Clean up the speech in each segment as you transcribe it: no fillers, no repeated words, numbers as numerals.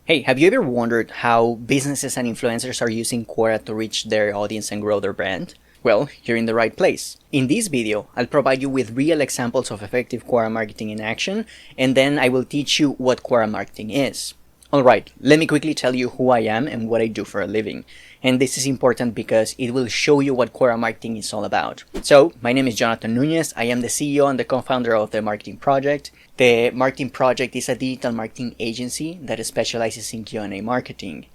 Hey, have you ever wondered how businesses and influencers are using Quora to reach their audience and grow their brand? Well, you're in the right place. In this video, I'll provide you with real examples of effective Quora marketing in action, and then I will teach you what Quora marketing is. Alright, let me quickly tell you who I am and what I do for a living. And this is important because it will show you what Quora marketing is all about. So, my name is Jonathan Nunez. I am the CEO and the co-founder of the Marketing Project. The Marketing Project is a digital marketing agency that specializes in Q&A marketing.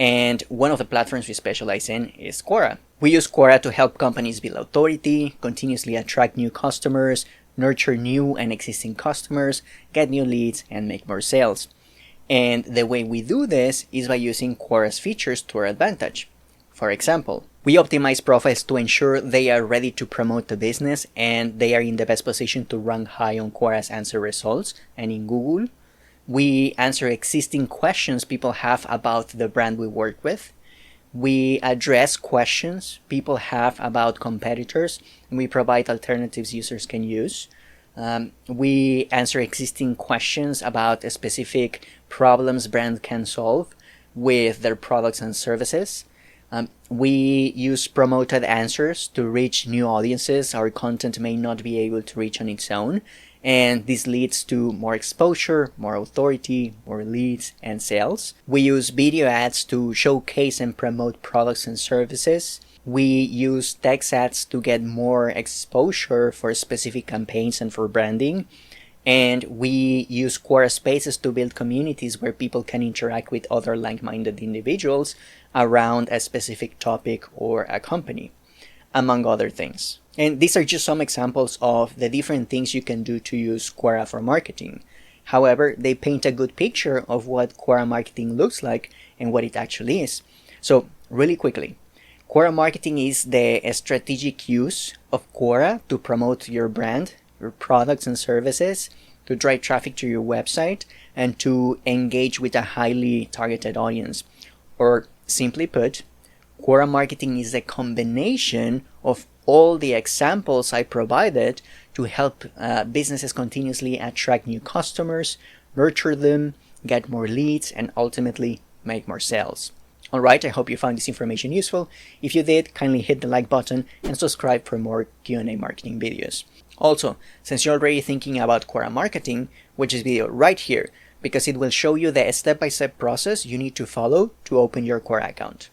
And one of the platforms we specialize in is Quora. We use Quora to help companies build authority, continuously attract new customers, nurture new and existing customers, get new leads, and make more sales. And the way we do this is by using Quora's features to our advantage. For example, we optimize profiles to ensure they are ready to promote the business and they are in the best position to rank high on Quora's answer results and in Google. We answer existing questions people have about the brand we work with. We address questions people have about competitors, and we provide alternatives users can use. We answer existing questions about specific problems brands can solve with their products and services. We use promoted answers to reach new audiences our content may not be able to reach on its own, and this leads to more exposure, more authority, more leads, and sales. We use video ads to showcase and promote products and services. We use text ads to get more exposure for specific campaigns and for branding. And we use Quora Spaces to build communities where people can interact with other like-minded individuals around a specific topic or a company, among other things. And these are just some examples of the different things you can do to use Quora for marketing. However, they paint a good picture of what Quora marketing looks like and what it actually is. So, really quickly, Quora marketing is the strategic use of Quora to promote your brand, your products and services, to drive traffic to your website, and to engage with a highly targeted audience. Or simply put, Quora marketing is a combination of all the examples I provided to help businesses continuously attract new customers, nurture them, get more leads, and ultimately make more sales. Alright, I hope you found this information useful. If you did, kindly hit the like button and subscribe for more Q&A marketing videos. Also, since you're already thinking about Quora marketing, watch this video right here because it will show you the step-by-step process you need to follow to open your Quora account.